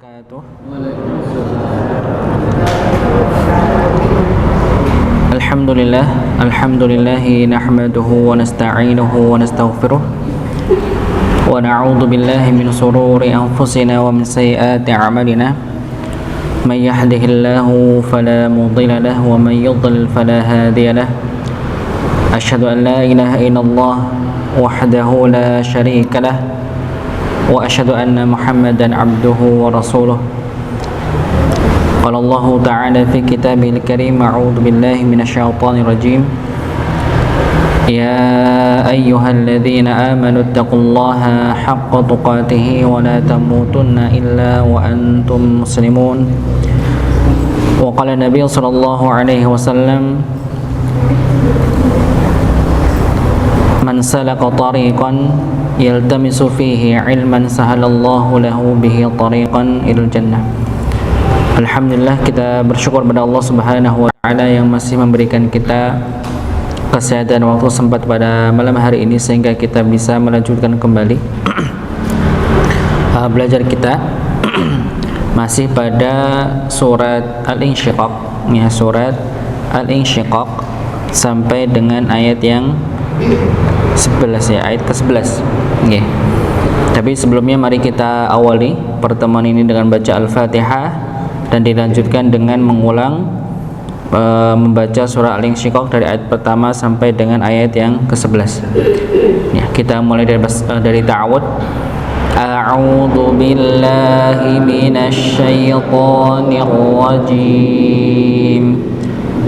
wabarakatuh. Alhamdulillahi nahmaduhu wa nasta'inuhu wa nastaghfiruh wa na'udzu billahi min shururi anfusina wa min sayyiati a'malina. May yahdihillahu fala mudilla lahu wa may yudlil fala hadiya lahu. Asyhadu an la ilaha illallah wahdahu la syarika lahu wa asyhadu anna Muhammadan abduhu wa rasuluh. Qala Allah ta'ala fi kitabihil karim, a'udzu billahi minasyaitonir rajim. Ya ayyuhalladzina amanu taqullaha haqqa tuqatih wa la tamutunna illa wa antum muslimun. Wa qala Nabi sallallahu alaihi wasallam, man salaka tariqan yaltamisu fihi ilman sahalallahu lahu bihi tariqan ilal jannah. Alhamdulillah, kita bersyukur pada Allah Subhanahu wa taala yang masih memberikan kita kesehatan waktu sempat pada malam hari ini sehingga kita bisa melanjutkan kembali belajar kita masih pada surat Al-Insyiqaq, ya, surat Al-Insyiqaq sampai dengan ayat yang 11, ya, ayat ke-11. Okay. Tapi sebelumnya mari kita awali pertemuan ini dengan baca Al-Fatihah dan dilanjutkan dengan mengulang membaca surah Al-Insyiqaq dari ayat pertama sampai dengan ayat yang ke-11. Ya, kita mulai dari ta'awud. A'udzu billahi minasy syaithanir rajim.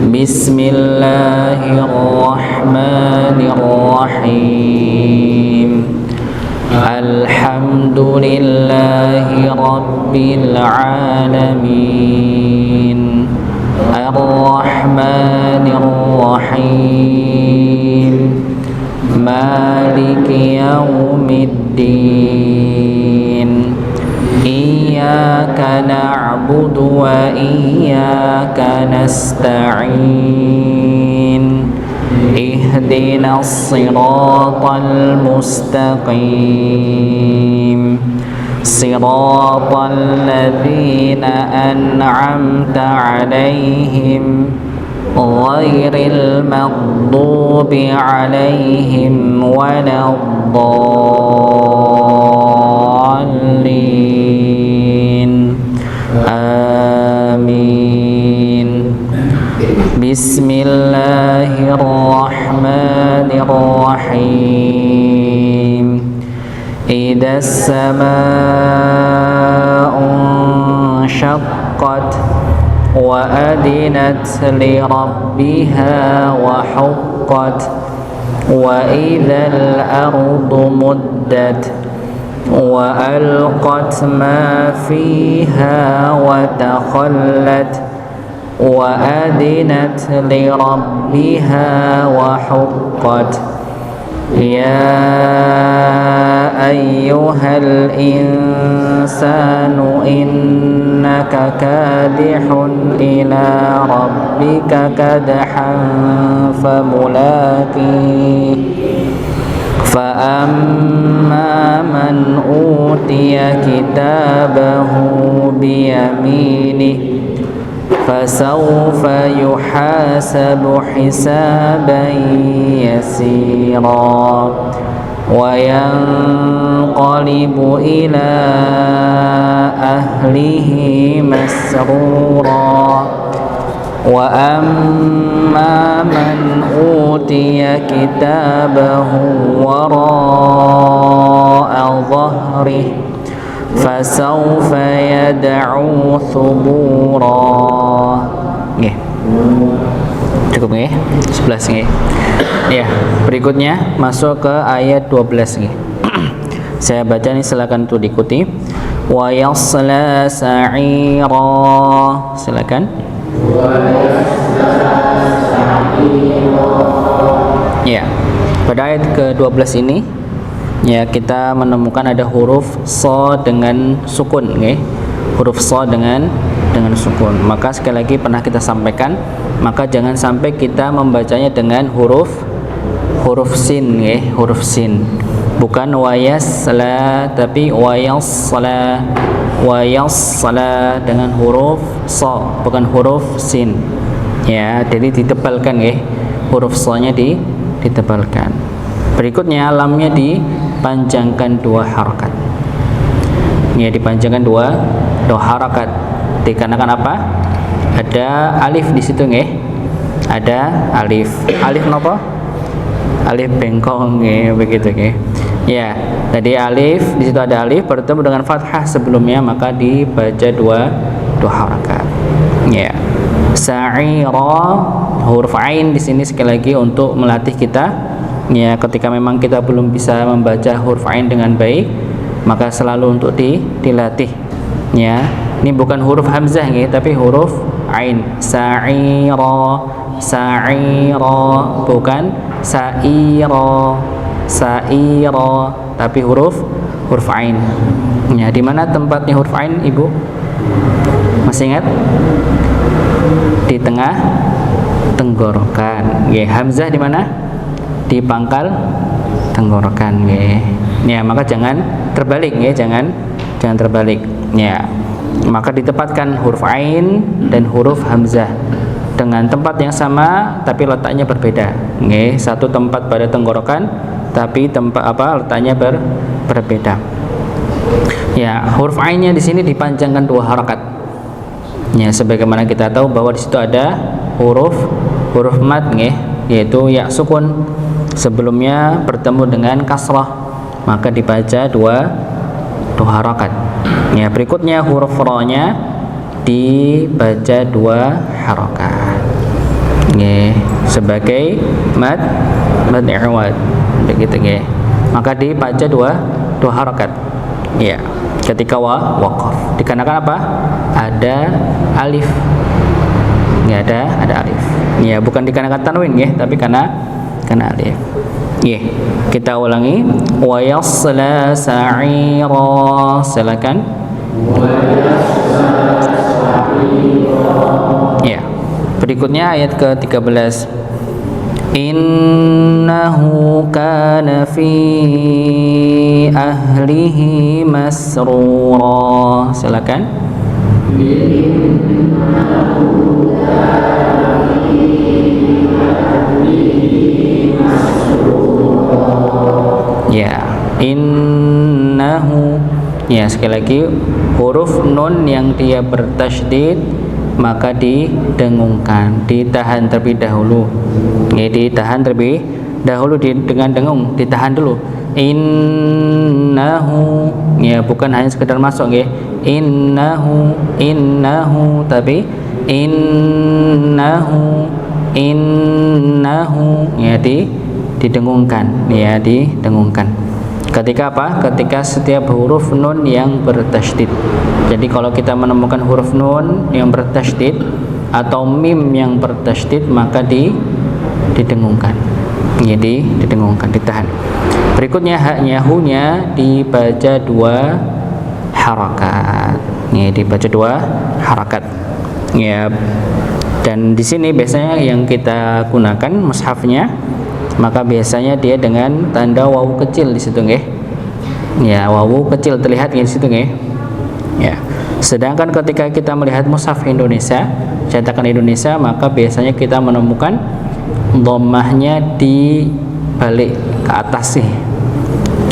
Bismillahirrahmanirrahim. Alhamdulillahi rabbil alamin. Ar-Rahmanir Rahim. Maliki yaumiddin. Iyyaka na'budu wa iyyaka nasta'in. Ihdinas siratal mustaqim. Siratal ladzina an'amta 'alaihim ghairil maghdubi 'alaihim waladdallin. Amin. Bismillahirrahmanirrahim. Idas samaa'u syaqqat wa adinat li rabbiha wa huqqat wa idhal ardu muddat wa alqat ma fiha wa takhallat wa adinat li rabbiha wa huqqat. Ya ayyuhal insanu innaka kadihun ila rabbika kadhan famulaqih. Fa'amma man utiya kitabahu biyaminih fasawfa yuhasabu hisaban yasira wa yanqalibu ila ahlihi masrura. Wa amma man utiya kitabahu wara'a dhahrihi fasawfa yad'u thubura. Nggih. Cukup nggih? 11 nggih. Ya, berikutnya masuk ke ayat 12 nggih. Saya baca nih, silakan tuh diikuti. Wa yasla sa'ira. Silakan. Ya, pada ayat ke-12 ini ya kita menemukan ada huruf so dengan sukun, okay? Huruf so dengan sukun. Maka sekali lagi pernah kita sampaikan, maka jangan sampai kita membacanya dengan huruf sin, okay? Huruf sin. Bukan wayasla tapi wayasla. wa yassala dengan huruf sa, bukan huruf sin. Ya, jadi ditebalkan nggih. Huruf sa-nya ditebalkan. Berikutnya lamnya dipanjangkan 2 harakat. Ya, dipanjangkan dua harakat. Dikarenakan apa? Ada alif di situ nggih. Ada alif. Alif napa? Alif bengkong nggih, begitu nggih. Ya, tadi alif, di situ ada alif bertemu dengan fathah sebelumnya, maka dibaca dua harakat. Ya. Sa'ira, huruf ain di sini sekali lagi untuk melatih kita. Ya, ketika memang kita belum bisa membaca huruf ain dengan baik, maka selalu untuk dilatih. Ya, ini bukan huruf hamzah nggih, tapi huruf ain. Sa'ira, sa'ira, bukan sa'ira, sa'ira, tapi huruf ain. Ya, di mana tempatnya huruf ain, Ibu? Masih ingat? Di tengah tenggorokan. Ya, hamzah di mana? Di pangkal tenggorokan. Ya, maka jangan terbalik ya, jangan terbalik. Ya. Maka ditempatkan huruf ain dan huruf hamzah dengan tempat yang sama tapi letaknya berbeda. Nggih, satu tempat pada tenggorokan tapi letaknya berbeda. Ya, huruf ainnya di sini dipanjangkan 2 harakat. Ya, sebagaimana kita tahu bahwa di situ ada huruf mad nggih, yaitu ya sukun. Sebelumnya bertemu dengan kasrah, maka dibaca 2 harakat. Ya, berikutnya huruf ra-nya dibaca 2 harakat. Nggih, sebagai mad i'wad. Begitu nggih. Maka dibaca 2 harakat. Ya, ketika waqaf. Dikarenakan apa? Ada alif. Nggih, ada alif. Ya, bukan dikarenakan tanwin nggih, tapi karena alif. Nggih, kita ulangi. Wa yasla sa'ira. Silakan. Ya. Berikutnya ayat ke-13. Innahu kana fi ahlihi masrura. Silakan. Ya, innahu. Ya, sekali lagi huruf nun yang dia bertasydid maka didengungkan, ditahan terlebih dahulu. Ya, ditahan terlebih dahulu dengan dengung, ditahan dulu. Innahu, ya bukan hanya sekedar masuk ya. Innahu, tapi innahu, ya didengungkan, ya didengungkan. Ketika apa? Ketika setiap huruf nun yang bertasydid. Jadi kalau kita menemukan huruf nun yang bertasydid atau mim yang bertasydid, maka didengungkan. Jadi didengungkan, ditahan. Berikutnya haknya, hunya dibaca 2 harakat. Ya, dibaca 2 harakat. Ya. Dan di sini biasanya yang kita gunakan mushafnya, maka biasanya dia dengan tanda wawu kecil di situ nggih. Ya, wawu kecil terlihat di situ nggih. Ya. Sedangkan ketika kita melihat mushaf Indonesia, cetakan Indonesia, maka biasanya kita menemukan dhammahnya di balik ke atas sih.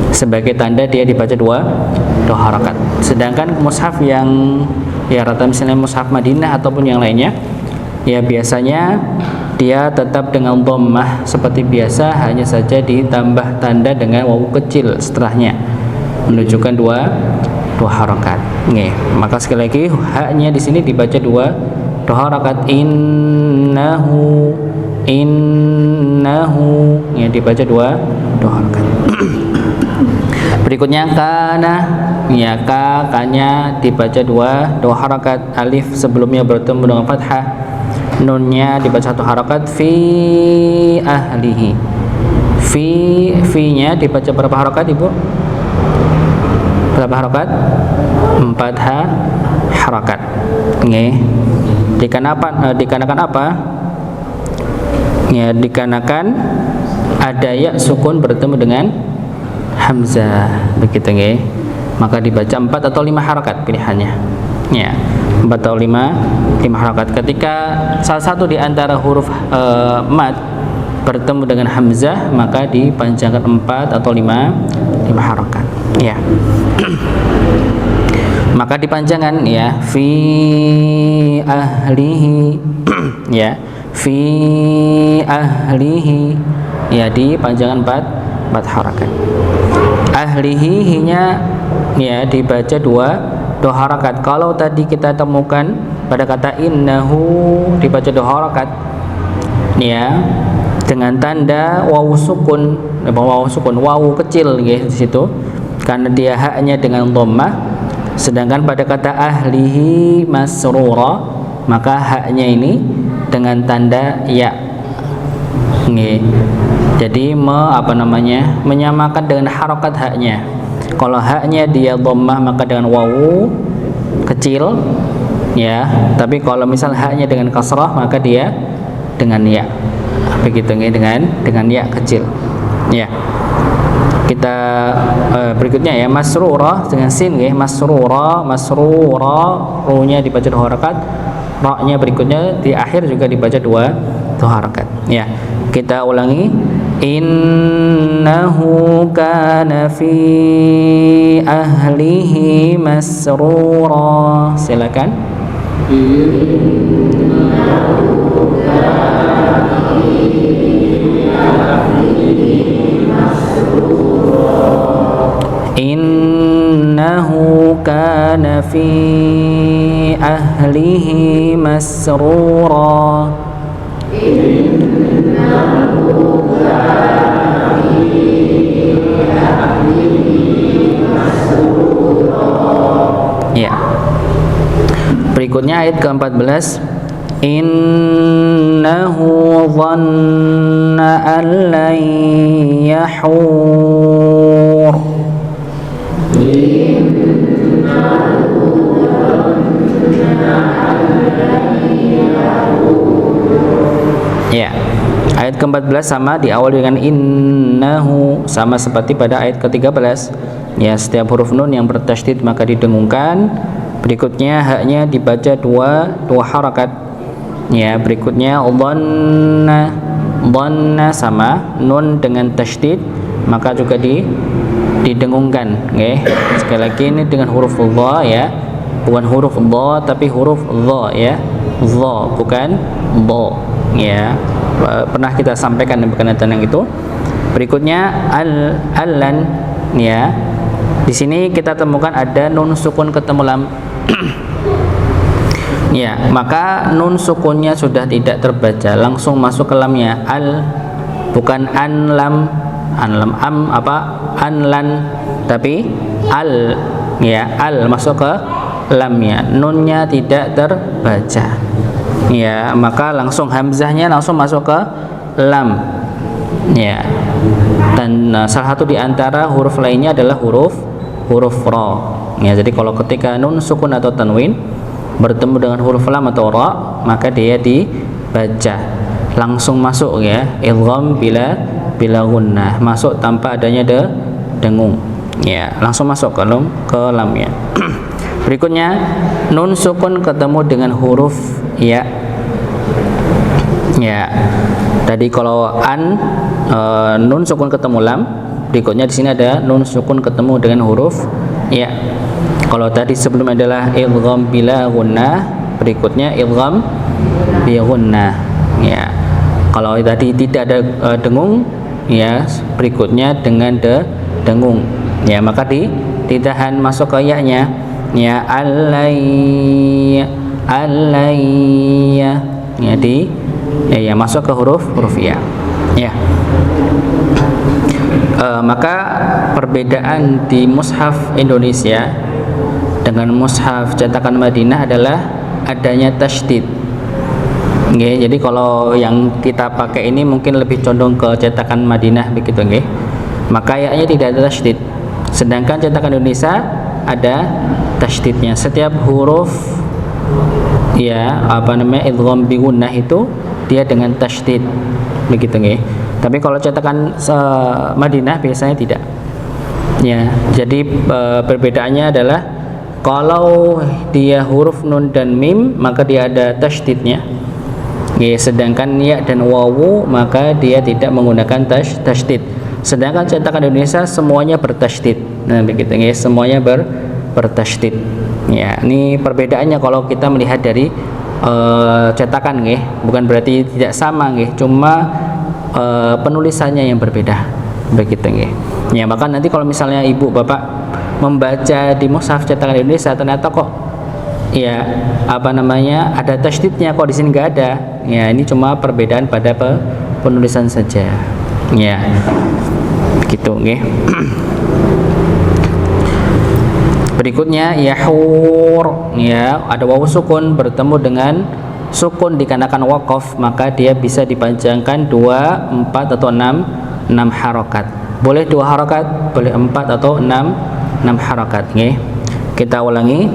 Sebagai tanda dia dibaca 2 harakat. Sedangkan mushaf yang ya rata misalnya mushaf Madinah ataupun yang lainnya, ya biasanya dia tetap dengan dhammah seperti biasa, hanya saja ditambah tanda dengan wawu kecil setelahnya, menunjukkan 2 harakat. Nih, maka sekali lagi haknya di sini dibaca 2 harakat. Innahu, ya dibaca 2 harakat. Berikutnya kana, ya ka-nya dibaca 2 harakat. Alif sebelumnya bertemu dengan fathah, nunnya dibaca 1 harakat. Fi ahlihi, fi-nya dibaca berapa harakat Ibu? Berapa harakat? 4 harakat. Nggih. Dikarenakan apa? Ya, dikarenakan ada ya sukun bertemu dengan hamzah, begitu nggih. maka dibaca 4 atau 5 harakat pilihannya. Ya, 4 atau 5 harakat. Ketika salah satu di antara huruf mad bertemu dengan hamzah, maka dipanjangkan 4 atau 5 harakat. Ya. Maka dipanjangkan ya, fi ahlihi ya, fi ahlihi ya, dipanjangkan 4 harakat. Ahlihi nya ya dibaca 2 harakat. Kalau tadi kita temukan pada kata innahu dibaca 2 harakat ya, dengan tanda wawu sukun, wawu kecil ya di situ, karena dia haknya dengan dhammah. Sedangkan pada kata ahlihi masrura, maka haknya ini dengan tanda ya. Jadi menyamakan dengan harokat haknya. Kalau haknya dia dhammah maka dengan wawu kecil ya, tapi kalau misal haknya dengan kasrah maka dia dengan ya. Begitu dengan ya kecil. Ya. Kita berikutnya ya, masrura dengan sin ya, masrura, ru-nya dibaca 2 harakat, ra-nya berikutnya di akhir juga dibaca 2 harakat. Ya. Kita ulangi, innahu kana fi ahlihi masrura. Silakan. Innahu kana fi ahlihi masrura. Ya. Berikutnya ayat ke-14. Innahu dhanna an lan yahur. Ya, ayat ke-14 sama diawali dengan innahu, sama seperti pada ayat ke-13. Ya, setiap huruf nun yang bertasydid maka didengungkan. Berikutnya haknya dibaca 2 harakat. Ya, berikutnya dhanna sama nun dengan tasydid maka juga didengungkan. Oke. Sekali lagi ini dengan huruf dha ya. Bukan huruf dha tapi huruf dha ya. Dha bukan dha ya. Pernah kita sampaikan berkenaan yang itu. Berikutnya allan ya. Di sini kita temukan ada nun sukun ketemu lam. Ya, maka nun sukunnya sudah tidak terbaca, langsung masuk ke lamnya. Bukan anlam anlan, tapi al ya, al masuk ke lamnya, nunnya tidak terbaca ya, maka langsung hamzahnya langsung masuk ke lam ya. Dan salah satu di antara huruf lainnya adalah huruf ra ya. Jadi kalau ketika nun sukun atau tanwin bertemu dengan huruf lam atau ra, maka dia dibaca langsung masuk ya, idgham bila gunnah, masuk tanpa adanya dengung ya, langsung masuk ke lamnya. Berikutnya nun sukun ketemu dengan huruf ya. Ya. Tadi kalau nun sukun ketemu lam, berikutnya di sini ada nun sukun ketemu dengan huruf ya. Kalau tadi sebelum adalah idgham bila gunnah, berikutnya idgham bi gunnah ya. Kalau tadi tidak ada dengung ya, berikutnya dengan dengung ya, maka ditahan masuk ke ya-nya ya, alayya ya, ya masuk ke huruf ya. Ya. Maka perbedaan di mushaf Indonesia dengan mushaf cetakan Madinah adalah adanya tasydid. Nggih, jadi kalau yang kita pakai ini mungkin lebih condong ke cetakan Madinah begitu nggih. Maka ya-nya tidak ada tasydid. Sedangkan cetakan Indonesia ada tasydidnya. Setiap huruf ya idgham bi gunnah itu dia dengan tasydid begitu nggih. Tapi kalau cetakan Madinah biasanya tidak. Ya, jadi perbedaannya adalah kalau dia huruf nun dan mim maka dia ada tasydidnya. Ya, sedangkan ya dan wawu maka dia tidak menggunakan tasydid. Sedangkan cetakan Indonesia semuanya bertasydid. Nah, begitu ya, semuanya bertasydid. Ya, ini perbedaannya kalau kita melihat dari cetakan ya. Bukan berarti tidak sama ya, cuma penulisannya yang berbeda. Begitu ya. Ya, maka nanti kalau misalnya ibu bapak membaca di mushaf cetakan Indonesia ternyata kok ya ada tasydidnya, kok di sini nggak ada. Ya, ini cuma perbedaan pada penulisan saja. Ya, gitu nggih. Berikutnya yahur, ya, ada wawu sukun bertemu dengan sukun dikarenakan waqaf, maka dia bisa dipanjangkan 2, 4 atau 6 harokat. Boleh 2 harokat, boleh 4 atau 6 harokat nggih. Kita ulangi.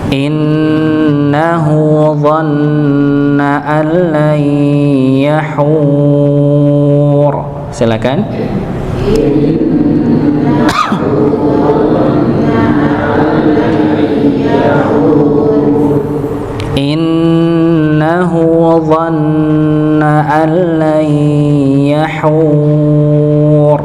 Innahu dhanna an lan yahur. Silakan. Innahu dhanna an lan yahur.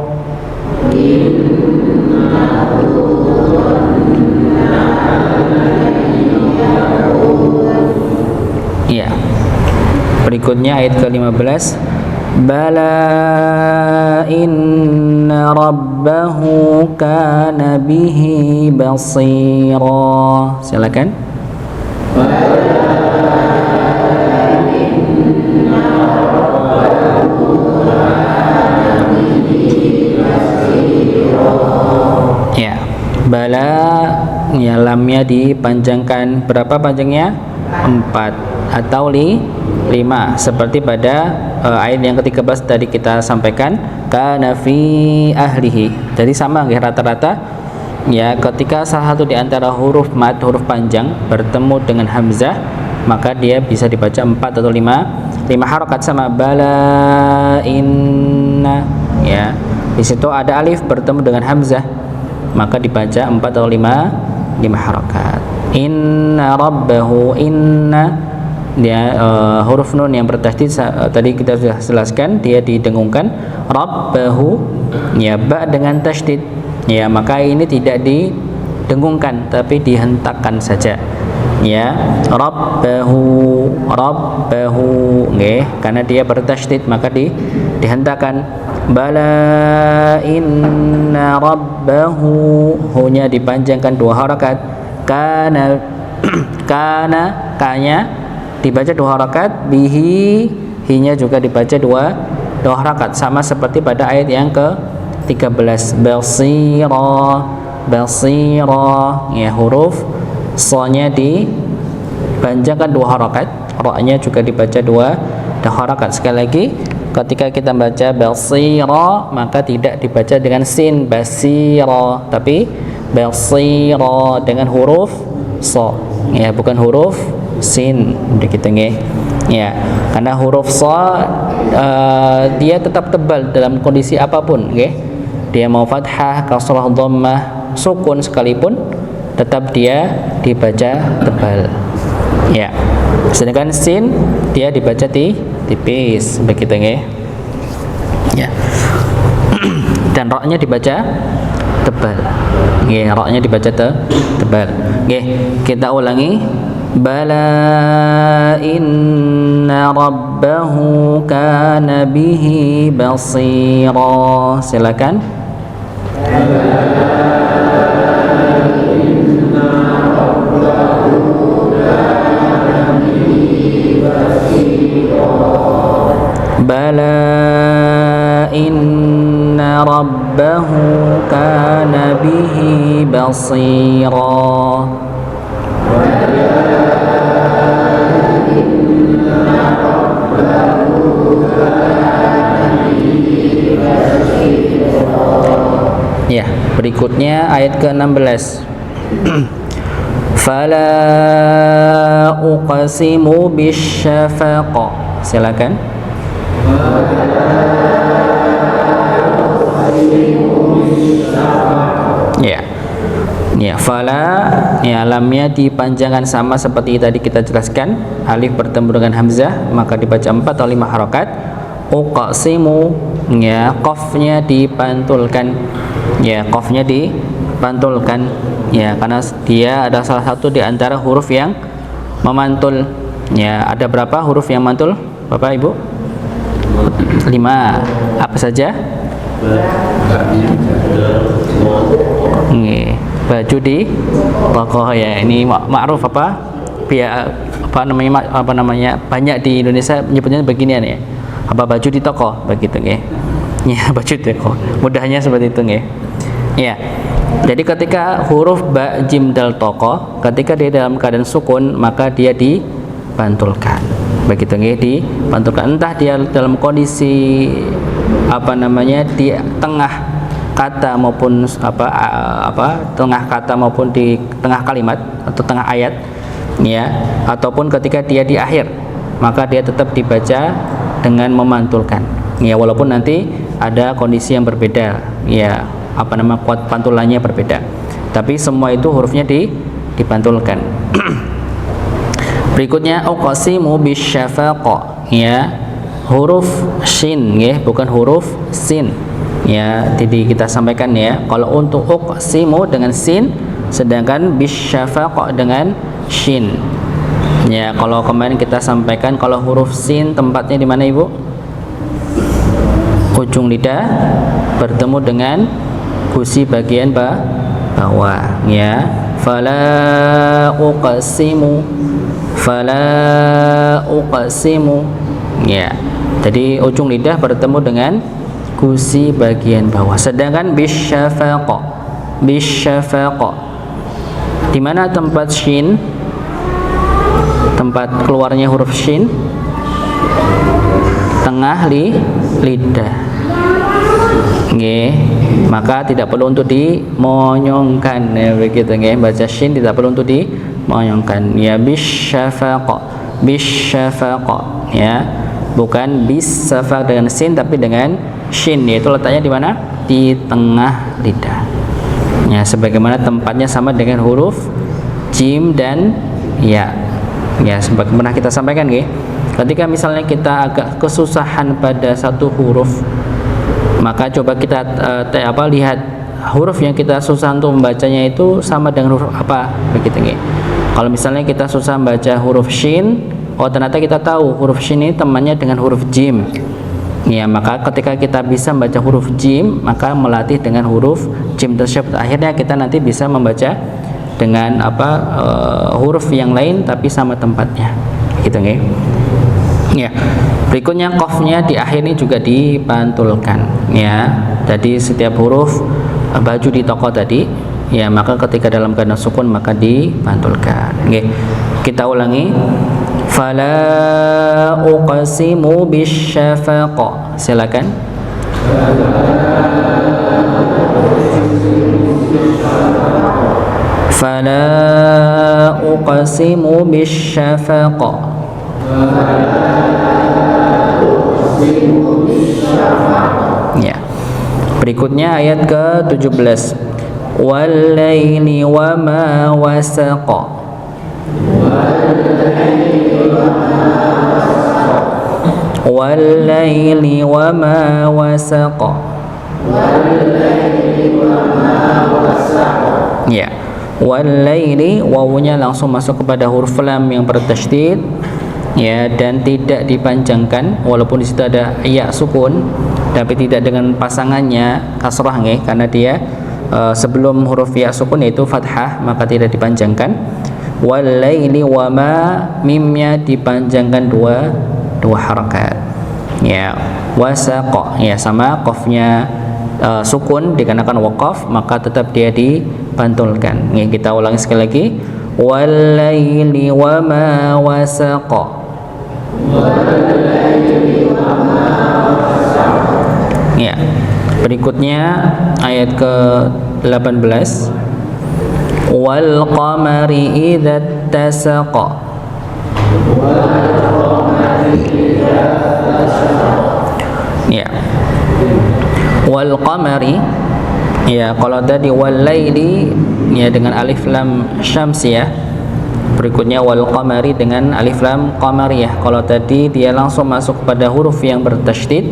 Ya. Berikutnya ayat ke-15. Bala inna rabbahu kana bihi basira. Silakan. Ya, bala ya, lamnya dipanjangkan. Berapa panjangnya? 4 atau 5 seperti pada ayat yang ke-13 tadi kita sampaikan, kana fi ahlihi. Jadi sama ya, rata-rata ya, ketika salah satu di antara huruf mad, huruf panjang bertemu dengan hamzah, maka dia bisa dibaca 4 atau 5 harokat. Sama bala inna, ya, di situ ada alif bertemu dengan hamzah, maka dibaca 4 atau 5 harokat. Inna rabbahu, inna dia huruf nun yang bertasydid tadi kita sudah jelaskan, dia didengungkan. Rabbahu, ya, ba dengan tasydid, ya, maka ini tidak didengungkan tapi dihentakkan saja, ya. Rabbahu nggih, karena dia bertasydid maka dihentakkan. Bala inna rabbahu, hunya dipanjangkan 2 harakat. Kana kanya dibaca 2 harakat, bihi, hinya juga dibaca 2 harakat, sama seperti pada ayat yang ke-13. Basira, ya, huruf so-nya dipanjangkan 2 harakat, ra-nya juga dibaca 2 harakat. Sekali lagi, ketika kita baca basira maka tidak dibaca dengan sin basira, tapi basira dengan huruf so, ya, bukan huruf sin, begitu nggih. Ya, karena huruf so dia tetap tebal dalam kondisi apapun nggih. Dia mau fathah, kasrah, dhammah, sukun sekalipun tetap dia dibaca tebal. Ya. Sedangkan sin dia dibaca tipis, begitu nggih. Ya. Dan ra-nya dibaca tebal. Nggih, ra-nya dibaca tebal. Nggih, kita ulangi. Bala inna rabbahu kana bihi basira. Silakan. Bala inna rabbahu kana bihi basira. Ya, berikutnya ayat ke-16. Fala uqsimu bisyafaq. Silakan. Ya. Ya, fala ya lamnya dipanjangkan sama seperti tadi kita jelaskan, alif bertemu dengan hamzah maka dibaca 4 atau 5 harokat. Uqsimu ya, qafnya dipantulkan. Ya, qafnya dipantulkan ya, karena dia ada salah satu di antara huruf yang memantul. Ya, ada berapa huruf yang mantul Bapak Ibu? 5. Apa saja? Baju di toko ya, ini ma'ruf apa? Apa namanya? Banyak di Indonesia menyebutnya beginian ya. Apa baju di toko begitu nggih. Ya, baju di toko. Mudahnya seperti itu nggih. Ya. Jadi ketika huruf ba jim dal toko, ketika dia dalam keadaan sukun maka dia dipantulkan. Begitu nggih, dipantulkan. Entah dia dalam kondisi apa namanya di tengah kata maupun tengah kata maupun di tengah kalimat atau tengah ayat ya, ataupun ketika dia di akhir maka dia tetap dibaca dengan memantulkan ya, walaupun nanti ada kondisi yang berbeda ya, apa nama kuat pantulannya berbeda, tapi semua itu hurufnya dipantulkan. Berikutnya uqsimu bisyafaqah ya, huruf shin ya, bukan huruf sin ya. Jadi kita sampaikan ya, kalau untuk uqsimu dengan sin, sedangkan bisyafaqah dengan shin ya. Kalau kemarin kita sampaikan kalau huruf sin tempatnya di mana Ibu? Ujung lidah bertemu dengan gusi bagian bawah ya. Fala uqsimu ya. Jadi ujung lidah bertemu dengan gusi bagian bawah. Sedangkan bisyafaqah di mana tempat shin, tempat keluarnya huruf shin? Tengah lidah. Nggih, maka tidak perlu untuk dimonyongkan ya, begitu nggih. Baca shin tidak perlu untuk dimonyongkan ya. Bisyafaqah ya, bukan bisafaq dengan sin tapi dengan shin, yaitu letaknya di mana? Di tengah lidah ya, sebagaimana tempatnya sama dengan huruf jim dan ya. Ya, sebagaimana kita sampaikan nggih, ketika misalnya kita agak kesusahan pada satu huruf, maka coba kita lihat huruf yang kita susah untuk membacanya itu sama dengan huruf apa, begitu nggih. Kalau misalnya kita susah membaca huruf shin, oh ternyata kita tahu huruf shin ini temannya dengan huruf jim ya, maka ketika kita bisa membaca huruf jim, maka melatih dengan huruf jim tersebut, akhirnya kita nanti bisa membaca dengan huruf yang lain tapi sama tempatnya, gitu nggih ya. Berikutnya qafnya di akhir ini juga dipantulkan ya. Jadi setiap huruf baju di toko tadi ya, maka ketika dalam keadaan sukun maka dipantulkan nggih. Kita ulangi. Fala uqsimu bisyafaqah. Silakan. Fala uqsimu bisyafaqah. Ya. Berikutnya ayat ke-17. Wal-laili wa ma wasaqa. Wal-laili wa ma wasaqa. Ya. Wal-laili, wawunya langsung masuk kepada huruf lam yang bertasydid ya, dan tidak dipanjangkan, walaupun di situ ada ya sukun tapi tidak dengan pasangannya kasrah nggih, karena dia sebelum huruf ya sukun yaitu fathah, maka tidak dipanjangkan. Wal-laili wa ma, mimnya dipanjangkan dua harakat ya. Wasaqa ya, sama qafnya sukun dikarenakan waqaf, maka tetap dia dipantulkan. Nih, kita ulangi sekali lagi. Wal-laili wa ma wasaqa. Ya. Berikutnya ayat ke-18. Wal qamari idza tasaqa. Ya. Wal qamari Ya, kalau tadi walaili ya dengan alif lam syamsiyah, berikutnya wal qamari dengan alif lam qamariyah. Kalau tadi dia langsung masuk pada huruf yang bertasydid,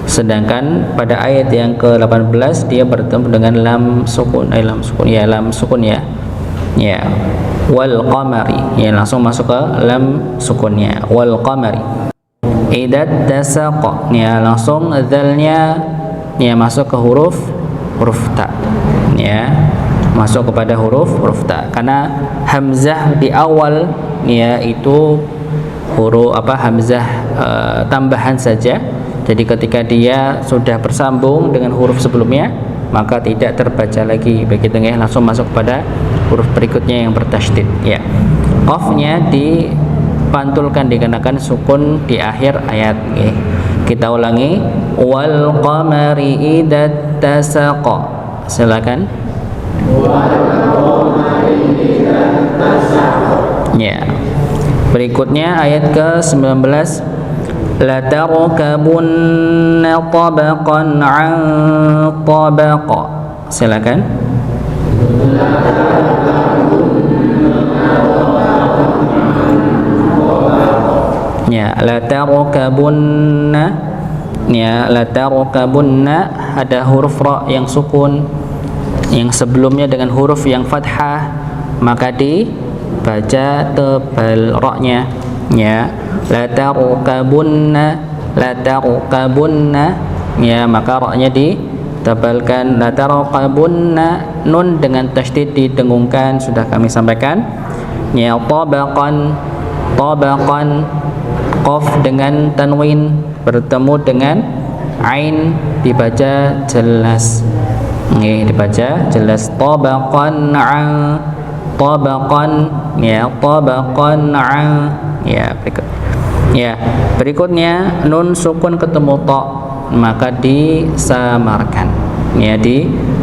sedangkan pada ayat yang ke-18 dia bertemu dengan lam sukun, lam sukun ya. Ya, wal qamari ya langsung masuk ke lam sukunnya, wal qamari. Idat tasaqa ya langsung dzalnya ya masuk ke huruf ta ya, masuk kepada huruf ta karena hamzah di awal ya itu huruf hamzah tambahan saja. Jadi ketika dia sudah bersambung dengan huruf sebelumnya maka tidak terbaca lagi begitu ya, langsung masuk pada huruf berikutnya yang bertasydid ya. Qafnya dipantulkan dikenakan sukun di akhir ayat ya. Kita ulangi, wal qamari idat tasaqa. Silakan. Ya. Berikutnya ayat ke-19, la tarkabunna tabaqan 'an tabaqa. Silakan. Ya, la tarkabunna ya, la tarkabunna ada huruf ra yang sukun yang sebelumnya dengan huruf yang fathah, maka dibaca tebal ra-nya ya. La tarkabunna ya, maka ra-nya ditebalkan. La tarkabunna, nun dengan tasydid didengungkan, sudah kami sampaikan ya. Tabaqan qaf dengan tanwin bertemu dengan ain dibaca jelas. Dibaca jelas tabaqan ya, tabaqan ya. Berikutnya nun sukun ketemu ta maka disamarkan ya,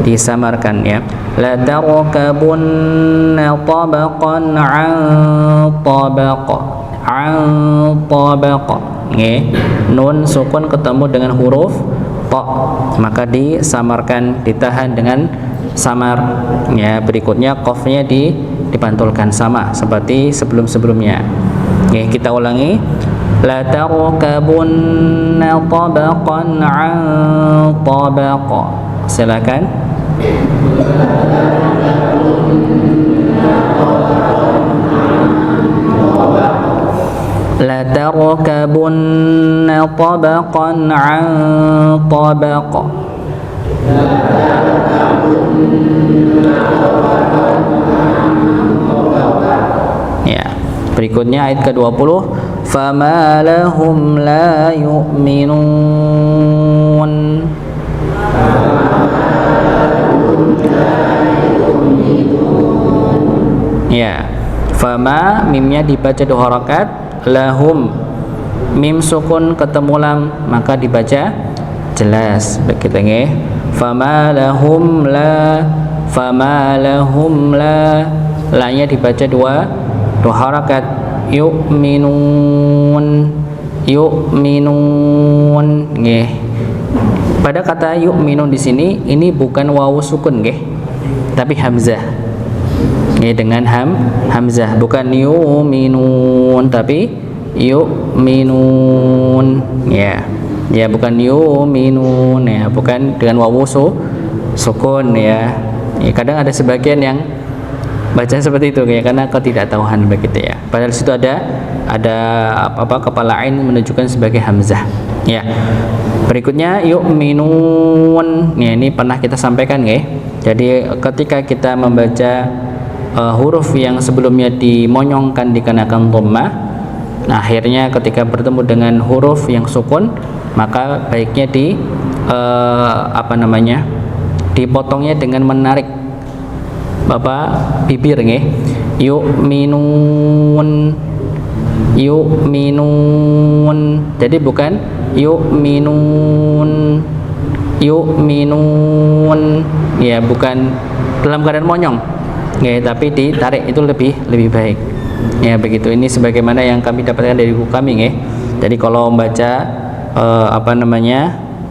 disamarkan ya. La tarkabunna tabaqan 'an tabaqa nun sukun ketemu dengan huruf ta maka disamarkan, ditahan dengan samar ya. Berikutnya qafnya dipantulkan sama seperti sebelum-sebelumnya. Kita ulangi, la tarkabunna tabaqan 'an tabaqa. Silakan. La tarkabunna tabaqan 'an tabaqa. Ya. Berikutnya ayat ke-20, fama lahum la yu'minun. Ya. Fama mimnya dibaca 2 harakat, lahum mim sukun ketemu lam maka dibaca jelas begitu nggih. Fama lahum la la-nya dibaca 2 harakat. Yu'minun nggih. Pada kata yu'minun di sini ini bukan wawu sukun nggih, tapi hamzah. Dengan hamzah, bukan yu'minun tapi yu'minun ya. Ya, bukan yu'minun ya, bukan dengan wawu sukun ya. Kadang ada sebagian yang baca seperti itu ya, karena ketidaktahuan begitu ya. Padahal situ ada kepala ain menunjukkan sebagai hamzah ya. Berikutnya yu'minun ya, ini pernah kita sampaikan ya. Jadi ketika kita membaca huruf yang sebelumnya dimonyongkan dikenakan dhammah, nah akhirnya ketika bertemu dengan huruf yang sukun maka baiknya dipotongnya dengan menarik bibir nggih. Yu'minun. Jadi bukan yu'minun ya, bukan dalam keadaan monyong ya, tapi ditarik itu lebih baik ya begitu. Ini sebagaimana yang kami dapatkan dari buku kami ya. Jadi kalau membaca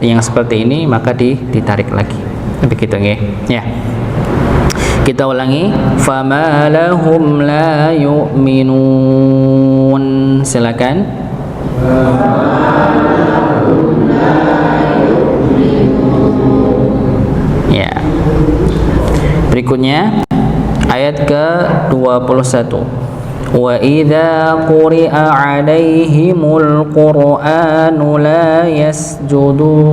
yang seperti ini maka ditarik lagi begitu nggih ya. Kita ulangi, fama lahum la yu'minun. Silakan. Ya. Berikutnya ayat ke-21. Wa idza quri'a 'alaihimul qur'anu la yasjudun.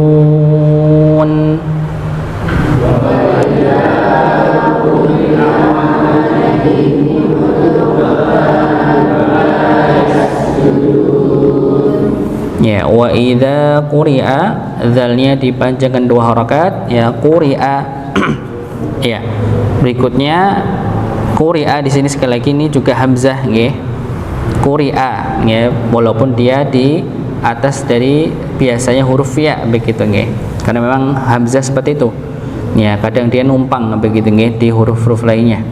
Ya, wa idza quri'a, zalnya dipanjangkan 2 harakat, ya quri'a. Ya. Berikutnya quri'a di sini sekali lagi ini juga hamzah nggih. Quri'a ya, walaupun dia di atas dari biasanya huruf ya begitu nggih. Karena memang hamzah seperti itu. Ya, kadang dia numpang begitu nggih di huruf-huruf lainnya.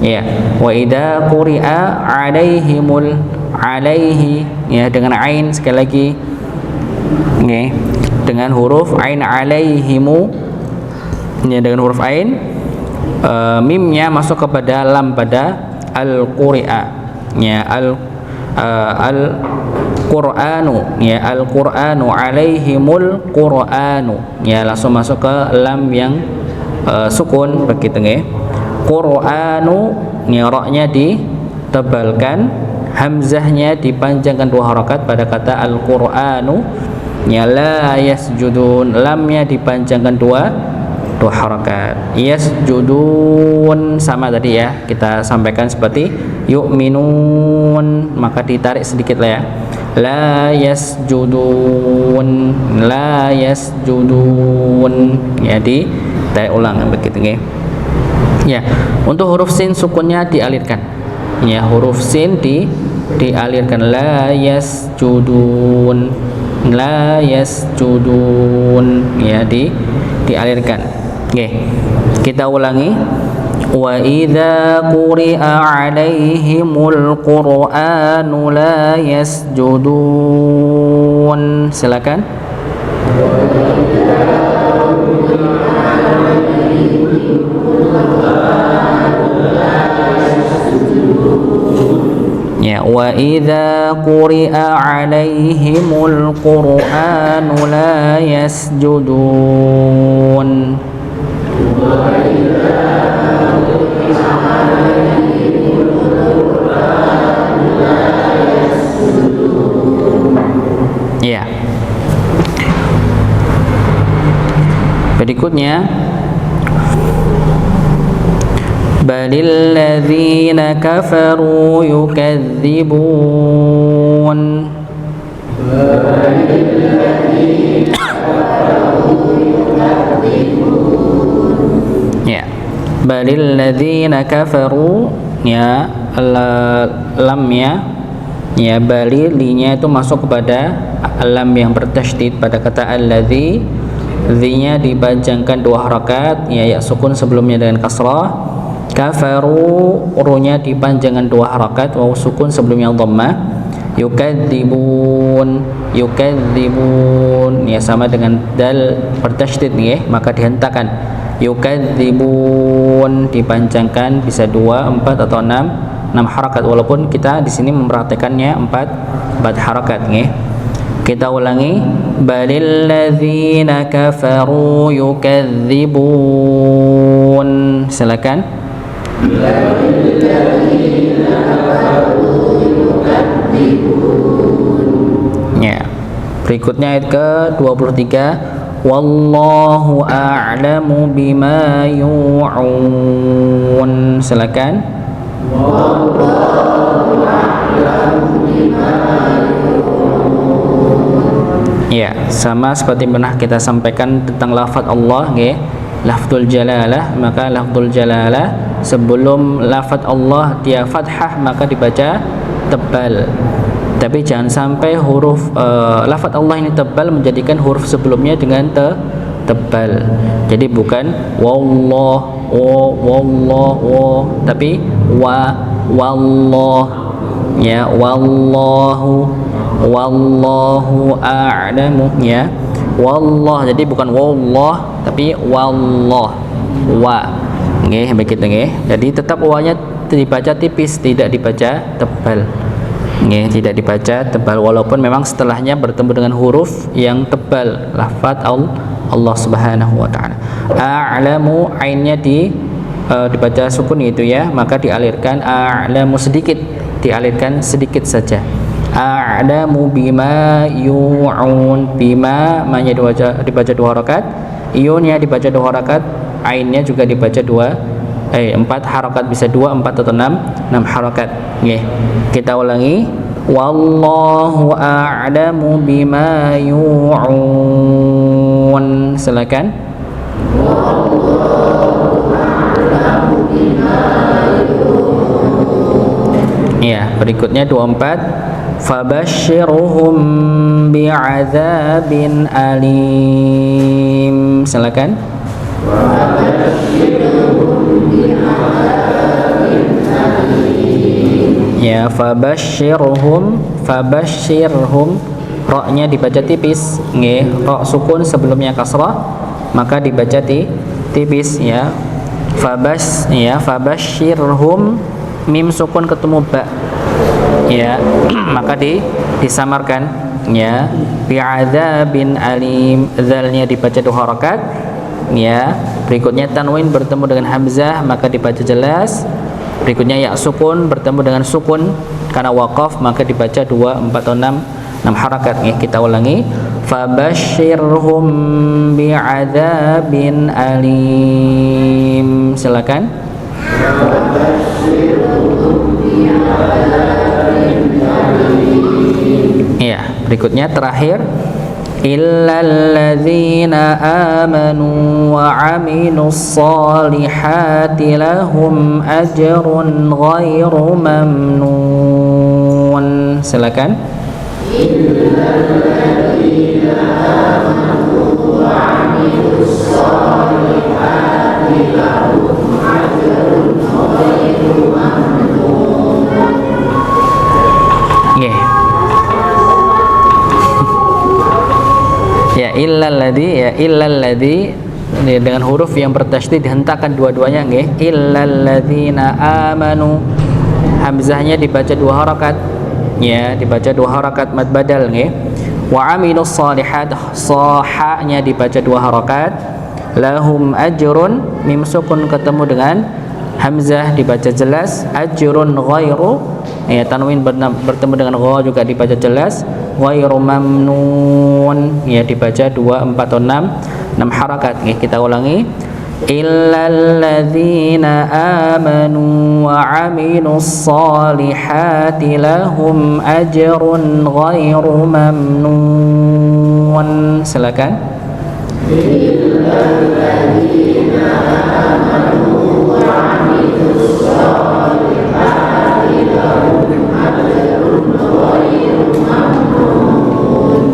Ya, wa idza quri'a 'alaihimul, alaihi ya dengan ain sekali lagi nggih, dengan huruf ain, alaihimu ya dengan huruf ain, mimnya masuk kepada lam pada al-quri'a ya, al-qur'anu ya, al-qur'anu alaihimul qur'anu ya, langsung masuk ke lam yang sukun begitu nggih. Qur'anu ya, ra-nya ditebalkan, hamzahnya dipanjangkan 2 harakat pada kata al-qur'anu ya. La yasjudun, lamnya dipanjangkan 2 harakat. Yasjudun sama tadi ya, kita sampaikan seperti yu'minun, maka ditarik sedikit lah ya. La yasjudun, la yasjudun ya, ditarik ulang begitu nggih. Ya, untuk huruf sin sukunnya dialirkan. Ya, huruf sin dialirkan, la yasjudun, la yasjudun ya, dialirkan. Oke. Kita ulangi. Wa idza quri'a 'alaihimul qur'anu la yasjudun. Silakan. Ya, wa idza quri'a 'alaihimul qur'anu la yasjudun. Ya. Berikutnya balil ladzina kafaru yukadzibun. Ya, balil ladzina kafaru ya, lamnya ya, balilinya itu masuk kepada lam yang bertasydid pada kata alladzi, zi-nya dipanjangkan 2 harakat ya, ya sukun sebelumnya dengan kasrah. Kafaru, ru-nya dipanjangkan 2 harakat, waw sukun sebelumnya dhammah. Yukadzibun, yukadzibun ya, sama dengan dal bertasydid ya, maka dihentakan. Yukadzibun dipanjangkan bisa 2, 4 atau 6 harakat, walaupun kita di sini memperhatikannya 4 harakat nggih. Kita ulangi, balil ladzina kafaru yukadzibun. Silakan. Ya. Berikutnya ayat ke-23. Wallahu a'lamu bima yu'un. Silakan. Wallahu a'lamu bima yu'un. Ya, sama seperti pernah kita sampaikan tentang lafaz Allah nggih, lafzul jalalah, maka lafzul jalalah sebelum lafaz Allah dia fathah maka dibaca tebal. Tapi jangan sampai huruf lafaz Allah ini tebal menjadikan huruf sebelumnya dengan tebal. Jadi bukan wallah, wallah, tapi wallah ya, wallahu a'lamu ya. wallah. Jadi bukan wallah tapi wallah. Wa. Nggih, begitu nggih. Jadi tetap wa-nya dibaca tipis, tidak dibaca tebal. Nggih, tidak dibaca tebal walaupun memang setelahnya bertemu dengan huruf yang tebal, lafaz Allah Subhanahu wa taala. A'lamu, ainnya dibaca sukun itu ya, maka dialirkan a'lamu sedikit, dialirkan sedikit saja. A'lamu bima yu'un, bima ma-nya dibaca 2 harakat, iun-nya dibaca 2 harakat, ainnya juga dibaca 4 harakat, bisa 2, 4 atau 6 harakat. Nggih. Kita ulangi. Wallahu a'lamu bima yu'un. Silakan. Ya, berikutnya 24. Fabashshirhum bi'adzabin alim. Silakan. Ya, fabashshirhum, ra-nya dibaca tipis, nggih, ra sukun sebelumnya kasrah, maka dibaca tipis ya. Fabashshirhum, mim sukun ketemu ba. Ya, maka disamarkan ya. Bi'adzabin alim, dzalnya dibaca 2 harakat. Ya, berikutnya tanwin bertemu dengan hamzah maka dibaca jelas. Berikutnya ya sukun bertemu dengan sukun karena waqaf maka dibaca 2, 4 atau 6 harakat. Kita ulangi. Fabashshirhum bi'adzabin alim. Silakan. Ya, berikutnya terakhir. Illalladzina amanu wa 'amilus solihati lahum ajrun ghairu mamnun. Silakan. Illalladzina amanu wa 'amilus solihati lahum ajrun ghairu mamnun. Ya, illalladzi dengan huruf yang bertasydid dihentakkan dua-duanya nggih. Illalladzina amanu, hamzahnya dibaca 2 harakat. Ya, dibaca 2 harakat mad badal nggih. Wa 'amilus shalihat, shahanya dibaca 2 harakat. Lahum ajrun, mim sukun ketemu dengan hamzah dibaca jelas. Ajrun ghairu, ya tanwin bertemu dengan gha juga dibaca jelas. Ghairu mamnun, ya dibaca 2, 4 atau 6 harakat. Kita ulangi. Illalladzina amanu wa 'amilus solihati lahum ajrun ghairu mamnun. Silakan. Illalladzina amanu wa 'amilus solihati lahum ajrun ghairu mamnun.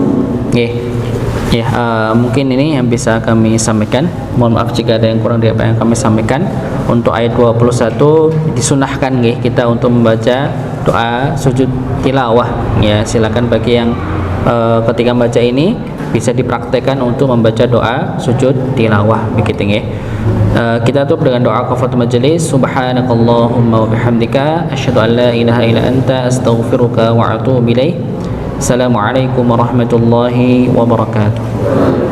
Mungkin ini yang bisa kami sampaikan. Mohon maaf jika ada yang kurang dari apa yang kami sampaikan. Untuk ayat 21 disunahkan nggih kita untuk membaca doa sujud tilawah. Ya, silakan bagi yang ketika membaca ini bisa dipraktekkan untuk membaca doa sujud tilawah begitu nggih. Kita tutup dengan doa kafaratul majelis. Subhanakallahumma wa bihamdika asyhadu an la ilaha illa anta astaghfiruka wa atubu ilaik. Assalamualaikum warahmatullahi wabarakatuh.